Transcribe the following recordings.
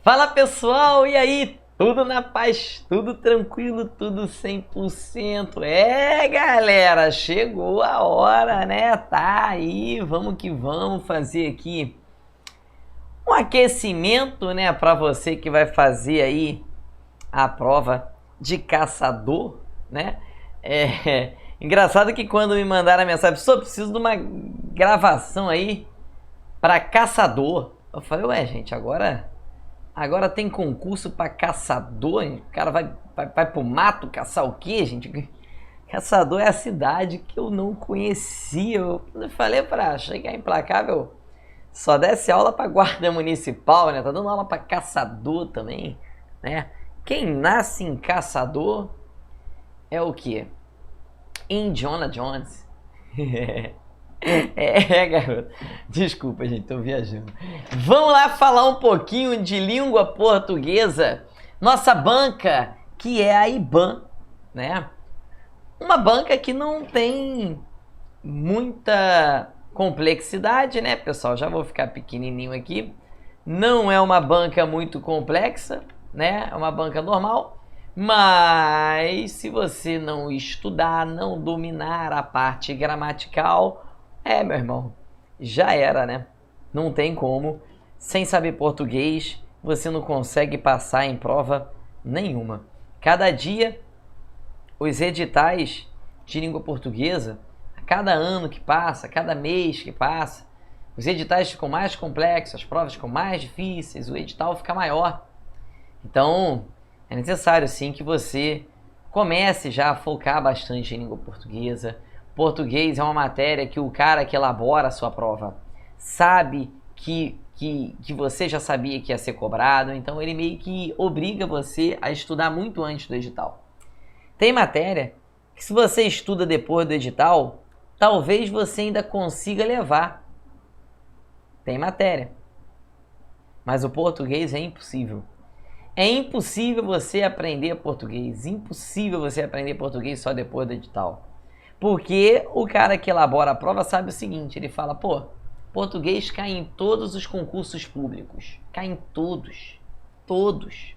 Fala pessoal, e aí? Tudo na paz, tudo tranquilo, tudo 100%. Galera, chegou a hora, né? Tá aí, vamos que vamos fazer aqui um aquecimento, né? Para você que vai fazer aí a prova de caçador, né? Engraçado que quando me mandaram a mensagem, só preciso de uma gravação aí para caçador. Eu falei, ué, gente, Agora tem concurso pra caçador? O cara vai pro mato caçar o quê, gente? Caçador é a cidade que eu não conhecia. Eu falei pra chegar implacável, só desse aula pra guarda municipal, né? Tá dando aula pra caçador também, né? Quem nasce em caçador é o quê? Indiana Jones. Garoto. Desculpa, gente, tô viajando. Vamos lá falar um pouquinho de língua portuguesa. Nossa banca, que é a IBAN, né? Uma banca que não tem muita complexidade, né, pessoal? Já vou ficar pequenininho aqui. Não é uma banca muito complexa, né? É uma banca normal. Mas se você não estudar, não dominar a parte gramatical, meu irmão, já era, né? Não tem como. Sem saber português, você não consegue passar em prova nenhuma. Cada dia, os editais de língua portuguesa, a cada ano que passa, a cada mês que passa, os editais ficam mais complexos, as provas ficam mais difíceis, o edital fica maior. Então, é necessário sim que você comece já a focar bastante em língua portuguesa. Português é uma matéria que o cara que elabora a sua prova sabe que você já sabia que ia ser cobrado, então ele meio que obriga você a estudar muito antes do edital. Tem matéria que se você estuda depois do edital, talvez você ainda consiga levar. Tem matéria. Mas o português é impossível. É impossível você aprender português. Impossível você aprender português só depois do edital. Porque o cara que elabora a prova sabe o seguinte, ele fala, pô, português cai em todos os concursos públicos. Cai em todos. Todos,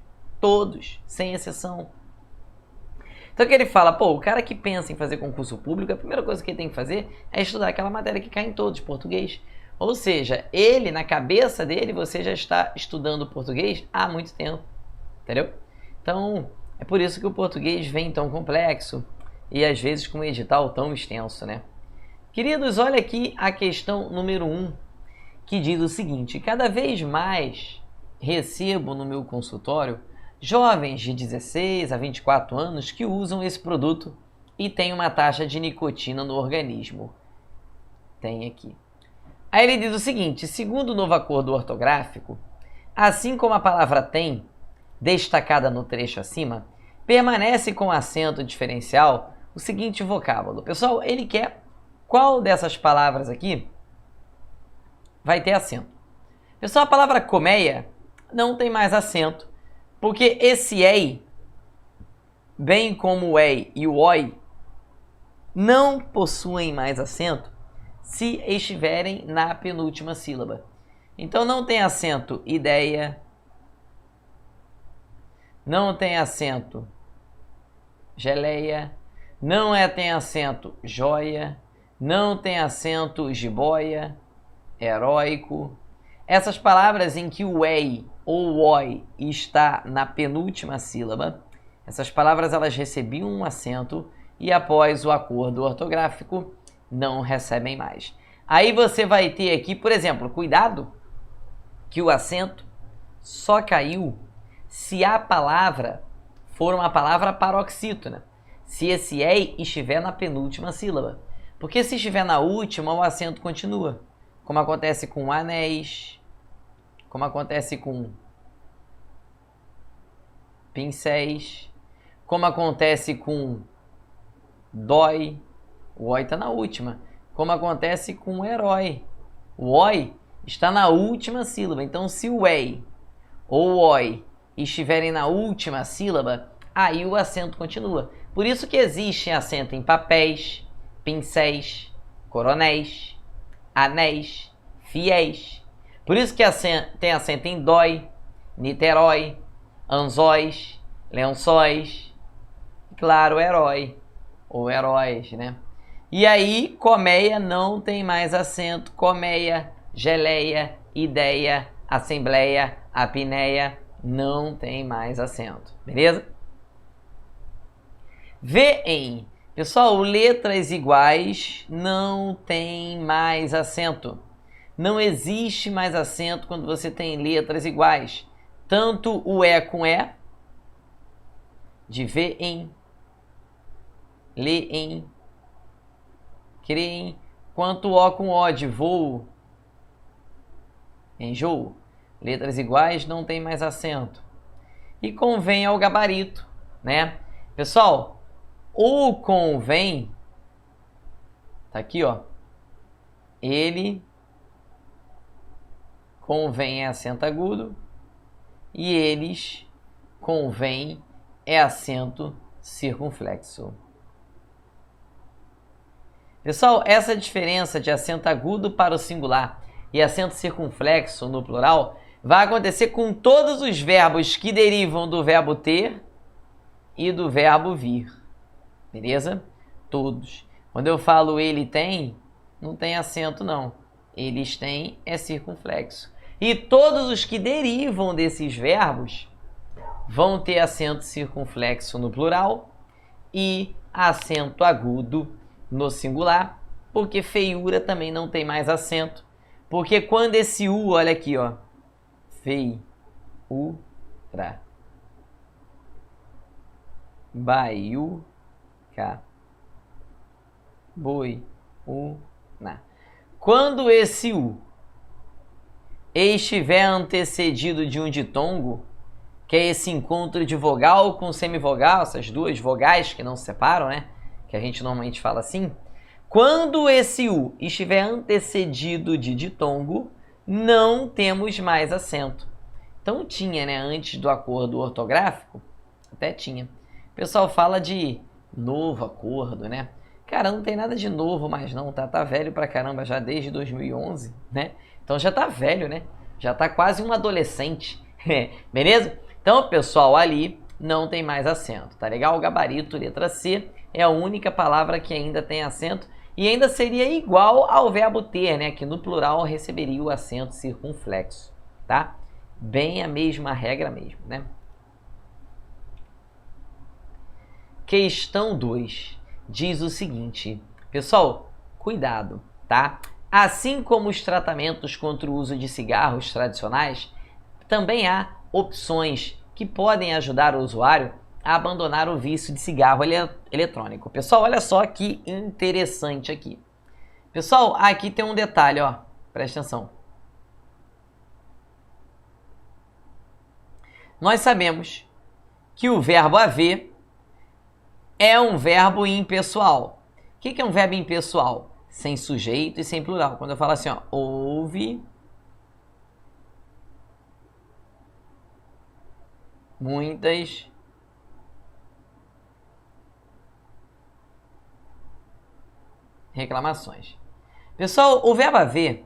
sem exceção. Então o que ele fala, pô, o cara que pensa em fazer concurso público, a primeira coisa que ele tem que fazer é estudar aquela matéria que cai em todos, português. Ou seja, ele, na cabeça dele, você já está estudando português há muito tempo. Entendeu? Então, é por isso que o português vem tão complexo e às vezes com um edital tão extenso, né? Queridos, olha aqui a questão número 1, que diz o seguinte: cada vez mais recebo no meu consultório jovens de 16 a 24 anos que usam esse produto e têm uma taxa de nicotina no organismo. Tem aqui. Aí ele diz o seguinte: segundo o novo acordo ortográfico, assim como a palavra tem, destacada no trecho acima, permanece com acento diferencial o seguinte vocábulo. Pessoal, ele quer qual dessas palavras aqui vai ter acento. Pessoal, a palavra colmeia não tem mais acento, porque esse ei, bem como o ei e o oi, não possuem mais acento se estiverem na penúltima sílaba. Então não tem acento ideia, não tem acento geleia, tem acento joia, não tem acento jiboia, heróico. Essas palavras em que o ei ou o oi está na penúltima sílaba, essas palavras elas recebiam um acento e após o acordo ortográfico não recebem mais. Aí você vai ter aqui, por exemplo, cuidado que o acento só caiu se a palavra for uma palavra paroxítona, se esse ei estiver na penúltima sílaba. Porque se estiver na última, o acento continua. Como acontece com anéis, como acontece com pincéis, como acontece com dói, o oi está na última. Como acontece com o herói, o oi está na última sílaba. Então, se o ei ou o oi estiverem na última sílaba, aí o acento continua. Por isso que existe acento em papéis, pincéis, coronéis, anéis, fiéis. Por isso que tem acento em dói, Niterói, Anzóis, Lençóis, claro, herói, ou heróis, né? E aí, colmeia não tem mais acento, colmeia, geleia, ideia, assembleia, apneia, não tem mais acento, beleza? V em, pessoal, letras iguais não tem mais acento. Não existe mais acento quando você tem letras iguais. Tanto o E com E, de V em, lê em, crê em, quanto O com O, de voo, enjoo. Letras iguais não tem mais acento. E convém ao gabarito, né? Pessoal, o convém, tá aqui, ó. Ele convém é acento agudo e eles convém é acento circunflexo. Pessoal, essa diferença de acento agudo para o singular e acento circunflexo no plural vai acontecer com todos os verbos que derivam do verbo ter e do verbo vir. Beleza? Todos. Quando eu falo ele tem, não tem acento não. Eles têm é circunflexo. E todos os que derivam desses verbos vão ter acento circunflexo no plural e acento agudo no singular, porque feiura também não tem mais acento. Porque quando esse U, olha aqui, ó, feiura, baiuca, boiuna. Quando esse U estiver antecedido de um ditongo, que é esse encontro de vogal com semivogal, essas duas vogais que não se separam, né? Que a gente normalmente fala assim. Quando esse U estiver antecedido de ditongo, não temos mais acento. Então tinha, né? Antes do acordo ortográfico, até tinha. O pessoal fala de novo acordo, né? Cara, não tem nada de novo mais não, tá? Tá velho pra caramba já desde 2011, né? Então já tá velho, né? Já tá quase um adolescente, beleza? Então, pessoal, ali não tem mais acento, tá legal? O gabarito, letra C, é a única palavra que ainda tem acento e ainda seria igual ao verbo ter, né? Que no plural receberia o acento circunflexo, tá? Bem a mesma regra mesmo, né? Questão 2 diz o seguinte, pessoal, cuidado, tá? Assim como os tratamentos contra o uso de cigarros tradicionais, também há opções que podem ajudar o usuário a abandonar o vício de cigarro eletrônico. Pessoal, olha só que interessante aqui. Pessoal, aqui tem um detalhe, ó, presta atenção. Nós sabemos que o verbo haver é um verbo impessoal. O que é um verbo impessoal? Sem sujeito e sem plural. Quando eu falo assim, ó, houve muitas reclamações. Pessoal, o verbo haver,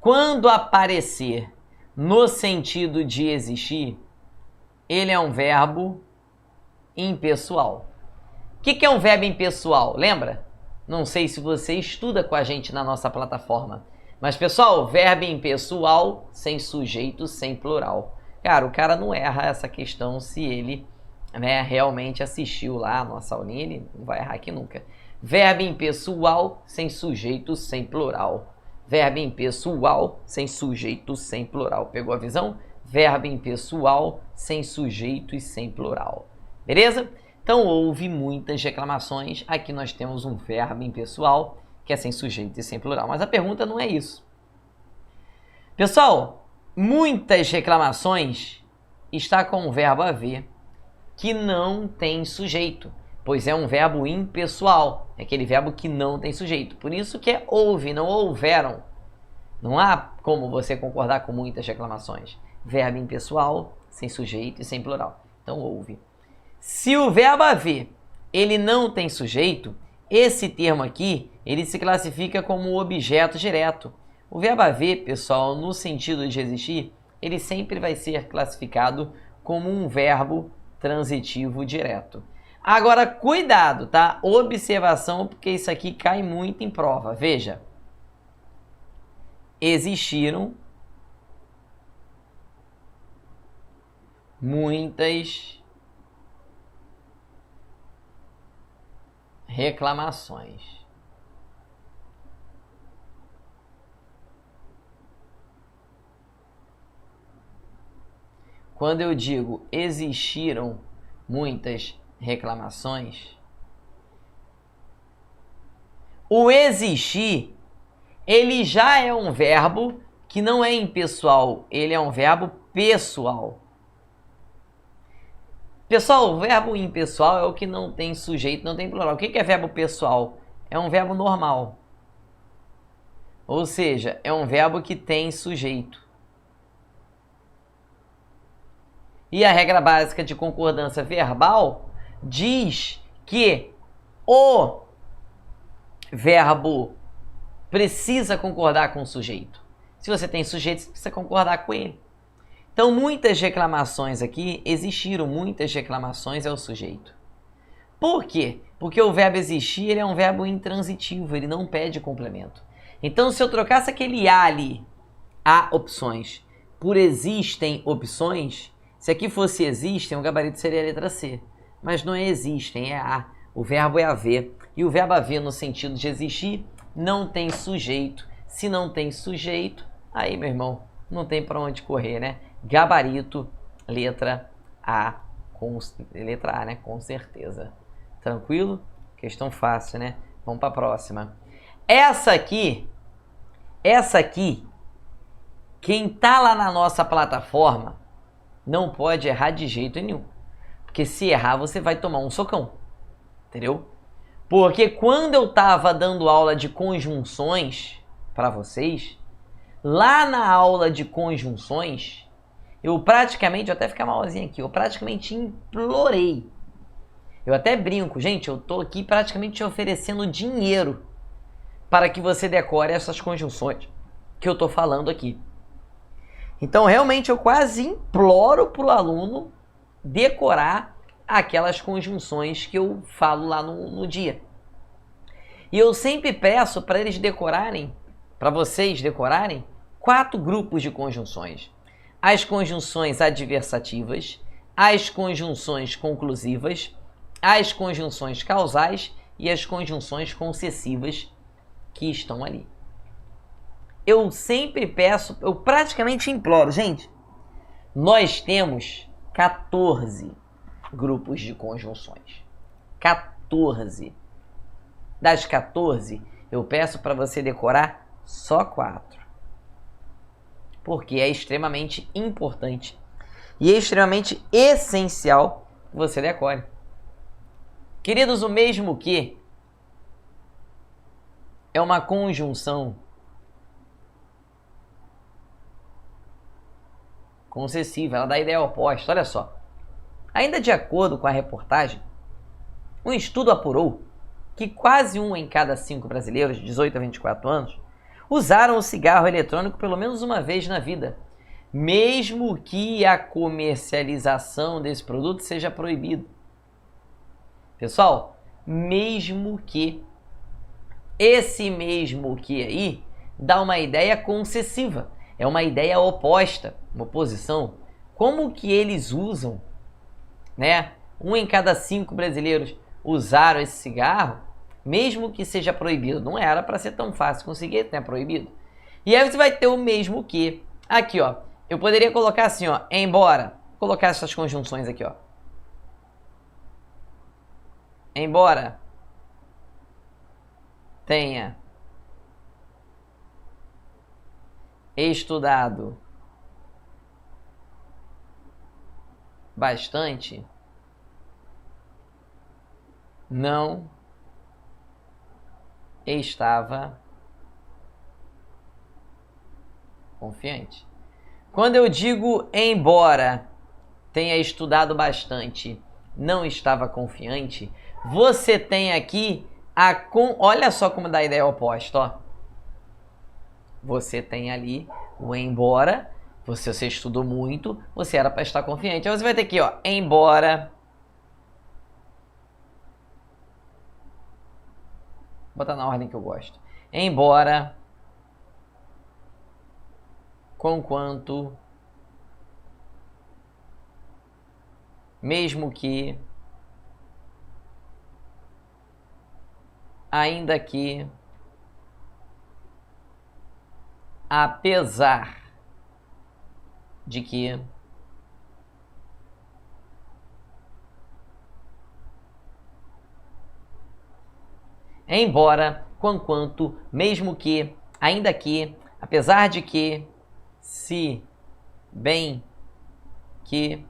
quando aparecer no sentido de existir, ele é um verbo impessoal. O que é um verbo impessoal? Lembra? Não sei se você estuda com a gente na nossa plataforma. Mas, pessoal, verbo impessoal sem sujeito, sem plural. Cara, o cara não erra essa questão se ele, né, realmente assistiu lá a nossa aulinha, ele não vai errar aqui nunca. Verbo impessoal sem sujeito, sem plural. Verbo impessoal sem sujeito, sem plural. Pegou a visão? Verbo impessoal sem sujeito e sem plural. Beleza? Então, houve muitas reclamações. Aqui nós temos um verbo impessoal, que é sem sujeito e sem plural. Mas a pergunta não é isso. Pessoal, muitas reclamações está com o verbo haver, que não tem sujeito, pois é um verbo impessoal. É aquele verbo que não tem sujeito. Por isso que é houve, não houveram. Não há como você concordar com muitas reclamações. Verbo impessoal, sem sujeito e sem plural. Então, houve. Se o verbo haver, ele não tem sujeito, esse termo aqui, ele se classifica como objeto direto. O verbo haver, pessoal, no sentido de existir, ele sempre vai ser classificado como um verbo transitivo direto. Agora, cuidado, tá? Observação, porque isso aqui cai muito em prova. Veja. Existiram muitas reclamações. Quando eu digo existiram muitas reclamações, o existir, ele já é um verbo que não é impessoal, ele é um verbo pessoal. Pessoal, o verbo impessoal é o que não tem sujeito, não tem plural. O que é verbo pessoal? É um verbo normal. Ou seja, é um verbo que tem sujeito. E a regra básica de concordância verbal diz que o verbo precisa concordar com o sujeito. Se você tem sujeito, você precisa concordar com ele. Então, muitas reclamações aqui, existiram muitas reclamações ao sujeito. Por quê? Porque o verbo existir ele é um verbo intransitivo, ele não pede complemento. Então, se eu trocasse aquele ali, há opções, por existem opções, se aqui fosse existem, o gabarito seria a letra C. Mas não é existem, é há. O verbo é haver. E o verbo haver, no sentido de existir, não tem sujeito. Se não tem sujeito, aí, meu irmão, não tem para onde correr, né? Gabarito, letra A, né? Com certeza. Tranquilo? Questão fácil, né? Vamos para a próxima. Essa aqui, quem tá lá na nossa plataforma não pode errar de jeito nenhum. Porque se errar, você vai tomar um socão. Entendeu? Porque quando eu tava dando aula de conjunções para vocês, lá na aula de conjunções, eu praticamente, até ficar malzinho aqui, eu praticamente implorei. Eu até brinco, gente, eu tô aqui praticamente te oferecendo dinheiro para que você decore essas conjunções que eu tô falando aqui. Então, realmente, eu quase imploro para o aluno decorar aquelas conjunções que eu falo lá no dia. E eu sempre peço para eles decorarem, para vocês decorarem, 4 grupos de conjunções. As conjunções adversativas, as conjunções conclusivas, as conjunções causais e as conjunções concessivas que estão ali. Eu sempre peço, eu praticamente imploro, gente, nós temos 14 grupos de conjunções. 14. Das 14, eu peço para você decorar só 4. Porque é extremamente importante e é extremamente essencial que você decore. Queridos, o mesmo que é uma conjunção concessiva, ela dá a ideia oposta. Olha só. Ainda de acordo com a reportagem, um estudo apurou que quase 1 em cada 5 brasileiros de 18 a 24 anos usaram o cigarro eletrônico pelo menos uma vez na vida, mesmo que a comercialização desse produto seja proibida. Pessoal, mesmo que, esse mesmo que aí dá uma ideia concessiva, é uma ideia oposta, uma oposição. Como que eles usam, né? 1 em cada 5 brasileiros usaram esse cigarro, mesmo que seja proibido. Não era para ser tão fácil conseguir, né? Proibido. E aí você vai ter o mesmo que. Aqui, ó. Eu poderia colocar assim, ó. Embora. Vou colocar essas conjunções aqui, ó. Embora tenha estudado bastante, não estava confiante. Quando eu digo embora tenha estudado bastante, não estava confiante, você tem aqui olha só como dá a ideia oposta, ó. Você tem ali o embora Você estudou muito, você era para estar confiante. Aí você vai ter aqui, ó, embora. Vou botar na ordem que eu gosto. Embora, conquanto, mesmo que, ainda que, apesar de que, embora, conquanto, mesmo que, ainda que, apesar de que, se, bem que,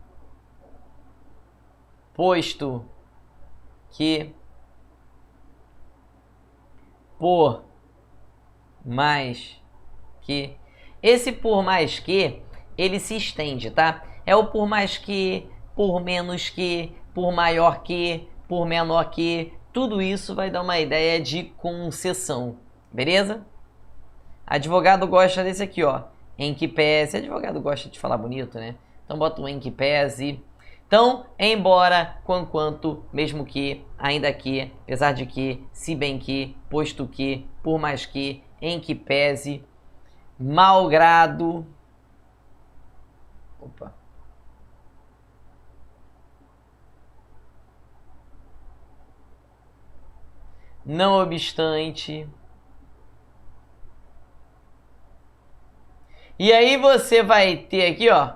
posto que, por mais que. Esse por mais que, ele se estende, tá? É o por mais que, por menos que, por maior que, por menor que. Tudo isso vai dar uma ideia de concessão, beleza? Advogado gosta desse aqui, ó. Em que pese. Advogado gosta de falar bonito, né? Então bota o em que pese. Então, embora, conquanto, mesmo que, ainda que, apesar de que, se bem que, posto que, por mais que, em que pese, malgrado. Opa. Não obstante. E aí você vai ter aqui, ó,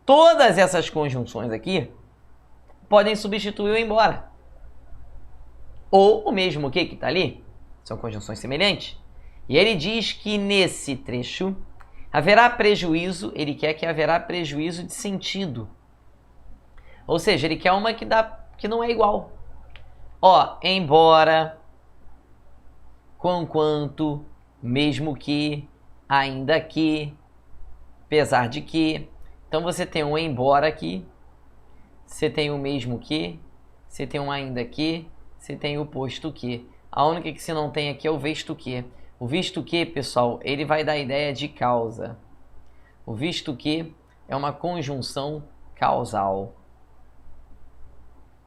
todas essas conjunções aqui podem substituir o embora. Ou o mesmo que está ali. São conjunções semelhantes. E ele diz que nesse trecho haverá prejuízo, ele quer que haverá prejuízo de sentido. Ou seja, ele quer uma que não é igual. Ó, embora, conquanto, mesmo que, ainda que, apesar de que. Então você tem um embora aqui, você tem o mesmo que, você tem um ainda que, você tem o posto que. A única que você não tem aqui é o visto que. O visto que, pessoal, ele vai dar a ideia de causa. O visto que é uma conjunção causal.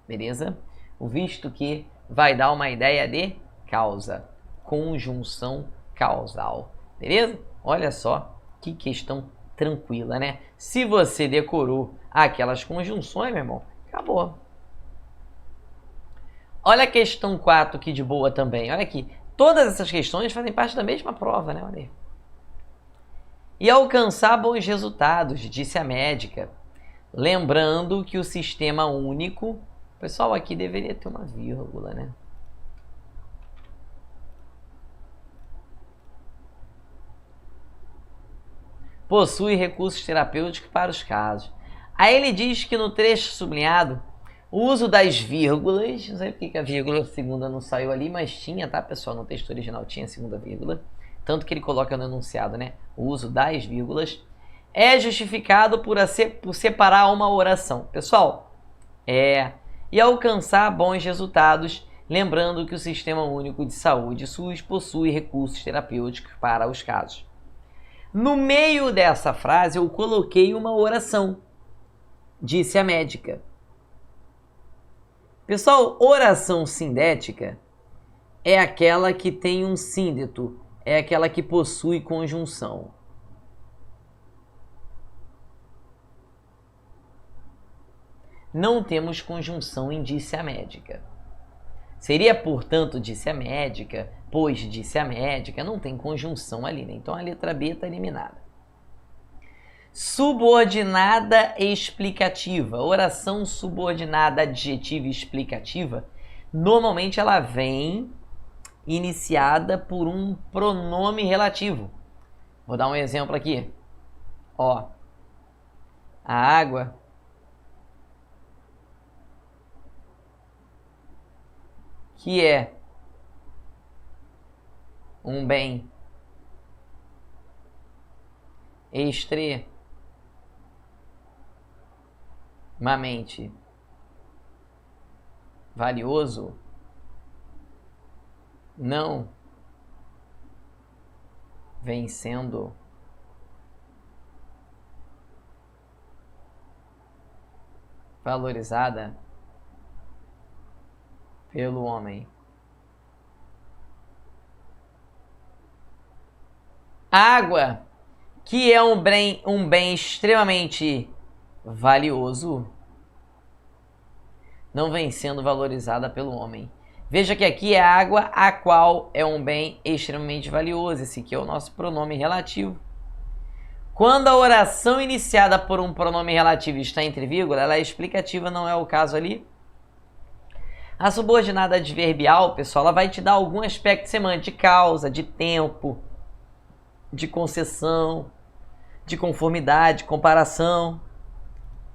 Beleza? O visto que vai dar uma ideia de causa. Conjunção causal. Beleza? Olha só que questão tranquila, né? Se você decorou aquelas conjunções, meu irmão, acabou. Olha a questão 4 aqui de boa também. Olha aqui. Todas essas questões fazem parte da mesma prova, né? Olha aí. E alcançar bons resultados, disse a médica. Lembrando que o sistema único... Pessoal, aqui deveria ter uma vírgula, né? Possui recursos terapêuticos para os casos. Aí ele diz que no trecho sublinhado, o uso das vírgulas, não sei porque a vírgula segunda não saiu ali, mas tinha, tá, pessoal? No texto original tinha segunda vírgula. Tanto que ele coloca no enunciado, né? O uso das vírgulas é justificado por separar uma oração. Pessoal, e alcançar bons resultados, lembrando que o Sistema Único de Saúde, SUS, possui recursos terapêuticos para os casos. No meio dessa frase, eu coloquei uma oração. Disse a médica. Pessoal, oração sindética é aquela que tem um síndeto, é aquela que possui conjunção. Não temos conjunção em disse a médica. Seria, portanto, disse a médica, pois disse a médica, não tem conjunção ali, né? Então a letra B está eliminada. Subordinada explicativa. Oração subordinada adjetiva explicativa, normalmente ela vem iniciada por um pronome relativo. Vou dar um exemplo aqui. Ó, a água que é um bem extremamente valioso, não vem sendo valorizada pelo homem. Água, que é um bem extremamente valioso, não vem sendo valorizada pelo homem. Veja que aqui é água, a qual é um bem extremamente valioso. Esse aqui é o nosso pronome relativo. Quando a oração iniciada por um pronome relativo está entre vírgula, ela é explicativa, não é o caso ali. A subordinada adverbial, pessoal, ela vai te dar algum aspecto semântico de causa, de tempo, de concessão, de conformidade, comparação.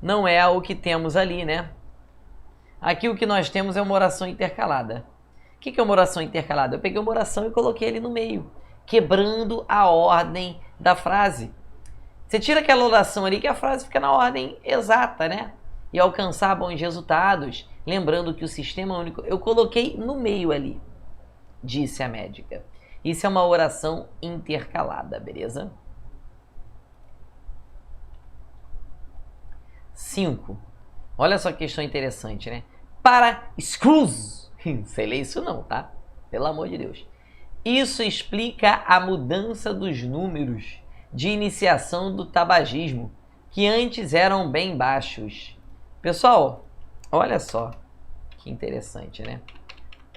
Não é o que temos ali, né? Aqui o que nós temos é uma oração intercalada. O que é uma oração intercalada? Eu peguei uma oração e coloquei ali no meio, quebrando a ordem da frase. Você tira aquela oração ali que a frase fica na ordem exata, né? E alcançar bons resultados. Lembrando que o sistema único... Eu coloquei no meio ali, disse a médica. Isso é uma oração intercalada, beleza? 5. Olha só que questão interessante, né? Para Scrooge. Sei ler isso não, tá? Pelo amor de Deus. Isso explica a mudança dos números de iniciação do tabagismo, que antes eram bem baixos. Pessoal, olha só que interessante, né?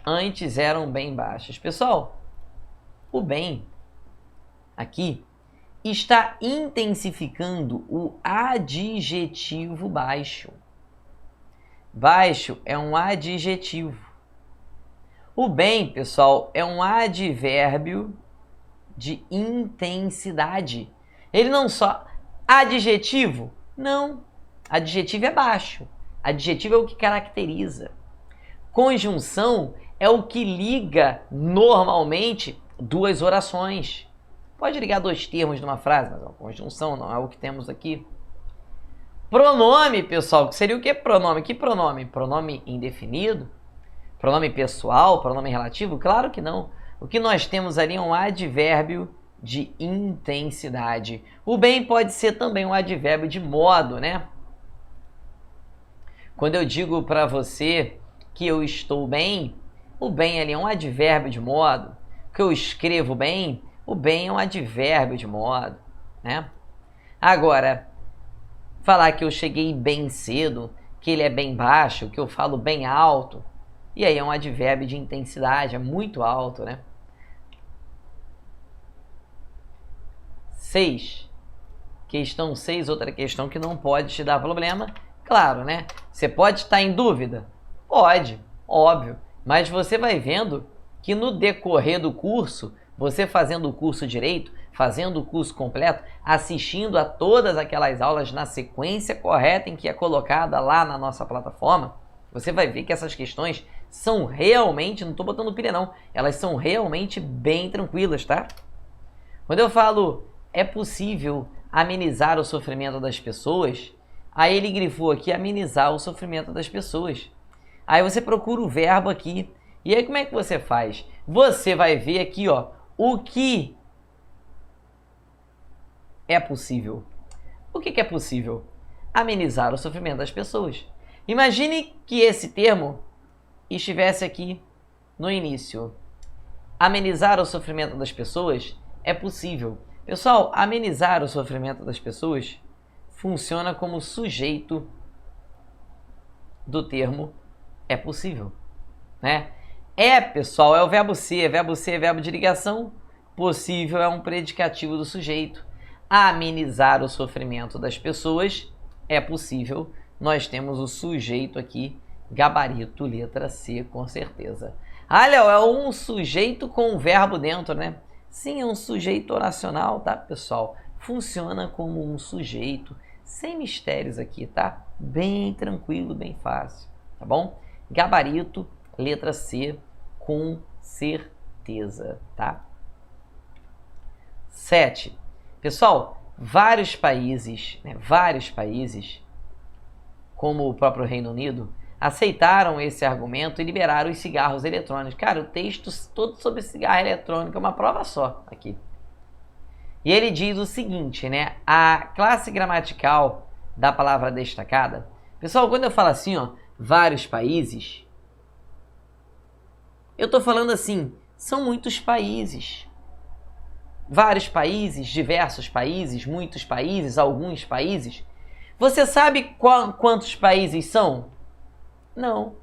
Antes eram bem baixos. Pessoal, o bem aqui está intensificando o adjetivo baixo. Baixo é um adjetivo. O bem, pessoal, é um advérbio de intensidade. Ele não só... Adjetivo? Não. Adjetivo é baixo. Adjetivo é o que caracteriza. Conjunção é o que liga normalmente duas orações. Pode ligar dois termos numa frase, mas a conjunção não é o que temos aqui. Pronome, pessoal, que seria o que pronome? Que pronome? Pronome indefinido? Pronome pessoal? Pronome relativo? Claro que não. O que nós temos ali é um advérbio de intensidade. O bem pode ser também um advérbio de modo, né? Quando eu digo para você que eu estou bem, o bem ali é um advérbio de modo. Que eu escrevo bem, o bem é um advérbio de modo, né? Agora, falar que eu cheguei bem cedo, que ele é bem baixo, que eu falo bem alto, e aí é um advérbio de intensidade, é muito alto, né? 6. Questão 6, outra questão que não pode te dar problema. Claro, né? Você pode estar em dúvida? Pode, óbvio. Mas você vai vendo que no decorrer do curso, você fazendo o curso direito, fazendo o curso completo, assistindo a todas aquelas aulas na sequência correta em que é colocada lá na nossa plataforma, você vai ver que essas questões são realmente, não estou botando pilha não, elas são realmente bem tranquilas, tá? Quando eu falo é possível amenizar o sofrimento das pessoas, aí ele grifou aqui amenizar o sofrimento das pessoas. Aí você procura o verbo aqui, e aí como é que você faz? Você vai ver aqui, ó, o que é possível. O que é possível? Amenizar o sofrimento das pessoas. Imagine que esse termo estivesse aqui no início. Amenizar o sofrimento das pessoas é possível. Pessoal, amenizar o sofrimento das pessoas funciona como sujeito do termo é possível, né? Pessoal, é o verbo ser, verbo ser é verbo de ligação, possível é um predicativo do sujeito. Amenizar o sofrimento das pessoas é possível. Nós temos o sujeito aqui, gabarito, letra C, com certeza. Ah, Léo, é um sujeito com um verbo dentro, né? Sim, é um sujeito oracional, tá, pessoal? Funciona como um sujeito, sem mistérios aqui, tá? Bem tranquilo, bem fácil, tá bom? Gabarito, letra C, com certeza, tá? 7. Pessoal, vários países, como o próprio Reino Unido, aceitaram esse argumento e liberaram os cigarros eletrônicos. Cara, o texto todo sobre cigarro eletrônico é uma prova só aqui. E ele diz o seguinte, né? A classe gramatical da palavra destacada Pessoal, quando eu falo assim, ó, vários países, eu tô falando assim, são muitos países. Vários países, diversos países, muitos países, alguns países. Você sabe quantos países são? Não.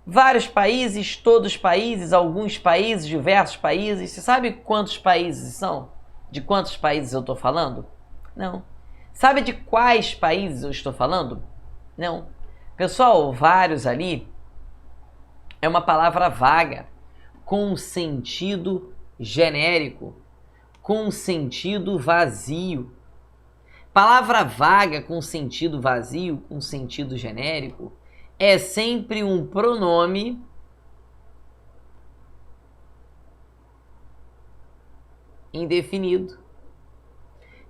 Vários países, todos os países, alguns países, diversos países. Você sabe quantos países são? De quantos países eu estou falando? Não. Sabe de quais países eu estou falando? Não. Pessoal, vários ali é uma palavra vaga, com sentido genérico, com sentido vazio. Palavra vaga com sentido vazio, com sentido genérico, é sempre um pronome indefinido.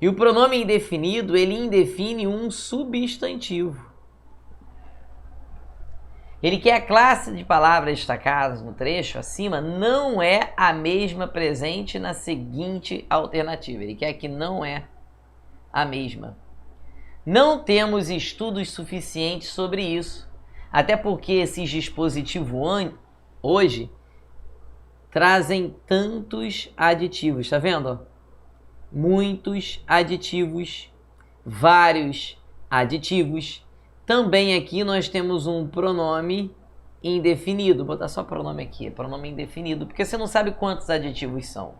E o pronome indefinido, ele indefine um substantivo. Ele quer a classe de palavras destacadas no trecho acima não é a mesma presente na seguinte alternativa. Ele quer que não é a mesma. Não temos estudos suficientes sobre isso, até porque esses dispositivos hoje trazem tantos aditivos, tá vendo? Muitos aditivos, vários aditivos. Também aqui nós temos um pronome indefinido. Vou botar só pronome aqui, pronome indefinido, porque você não sabe quantos aditivos são.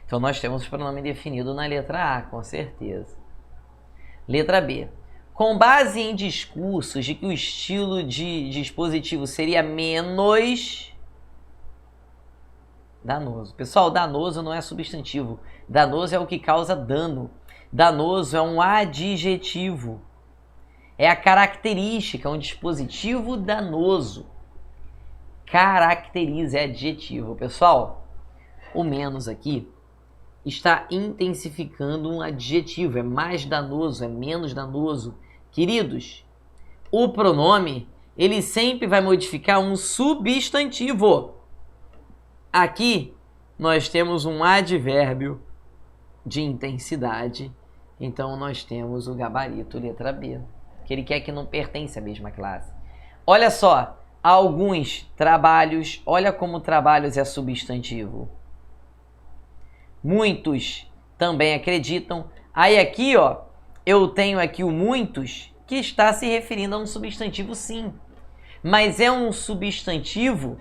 Então nós temos o pronome indefinido na letra A, com certeza. Letra B. Com base em discursos de que o estilo de dispositivo seria menos danoso. Pessoal, danoso não é substantivo. Danoso é o que causa dano. Danoso é um adjetivo. É a característica, é um dispositivo danoso. Caracteriza, é adjetivo. Pessoal, o menos aqui está intensificando um adjetivo. É mais danoso, é menos danoso. Queridos, o pronome, ele sempre vai modificar um substantivo. Aqui, nós temos um advérbio de intensidade. Então, nós temos o gabarito, letra B, que ele quer que não pertence à mesma classe. Olha só, alguns trabalhos, olha como trabalhos é substantivo. Muitos também acreditam. Aí aqui, ó, eu tenho aqui o muitos, que está se referindo a um substantivo sim. Mas é um substantivo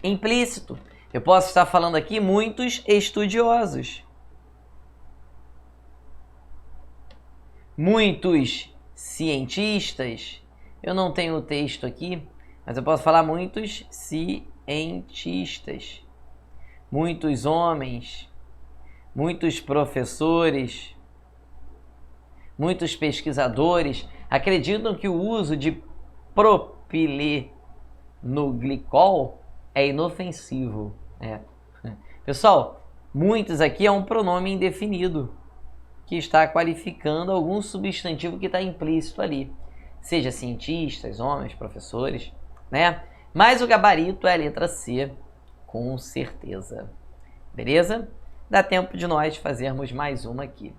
implícito. Eu posso estar falando aqui muitos estudiosos. Muitos cientistas. Eu não tenho o texto aqui, mas eu posso falar muitos cientistas. Muitos homens. Muitos professores. Muitos pesquisadores acreditam que o uso de propilenoglicol é inofensivo. Pessoal, muitos aqui é um pronome indefinido que está qualificando algum substantivo que está implícito ali. Seja cientistas, homens, professores, né? Mas o gabarito é a letra C, com certeza. Beleza? Dá tempo de nós fazermos mais uma aqui.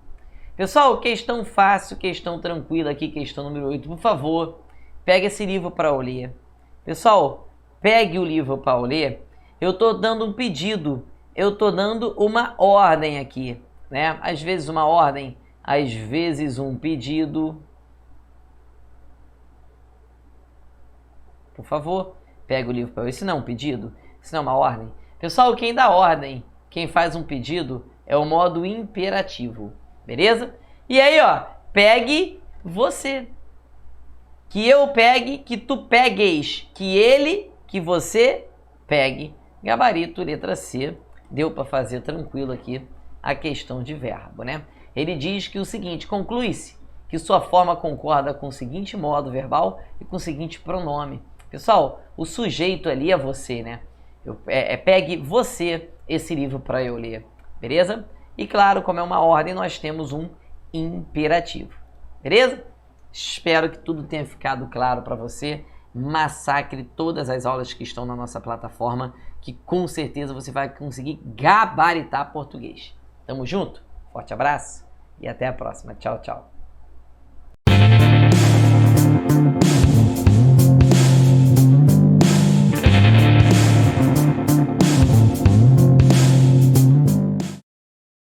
Pessoal, questão fácil, questão tranquila aqui, questão número 8. Por favor, pegue esse livro para eu ler. Pessoal, pegue o livro para eu ler. Eu estou dando um pedido, eu estou dando uma ordem aqui, né? Às vezes uma ordem, às vezes um pedido. Por favor, pegue o livro para eu ler. Isso não é um pedido, isso não é uma ordem. Pessoal, quem dá ordem, quem faz um pedido, é o modo imperativo. Beleza? E aí, ó, pegue você. Que eu pegue, que tu pegues. Que ele, que você pegue. Gabarito, letra C. Deu para fazer tranquilo aqui a questão de verbo, né? Ele diz que o seguinte, conclui-se que sua forma concorda com o seguinte modo verbal e com o seguinte pronome. Pessoal, o sujeito ali é você, né? Pegue você esse livro para eu ler. Beleza? E claro, como é uma ordem, nós temos um imperativo. Beleza? Espero que tudo tenha ficado claro para você. Massacre todas as aulas que estão na nossa plataforma, que com certeza você vai conseguir gabaritar português. Tamo junto? Forte abraço e até a próxima. Tchau, tchau.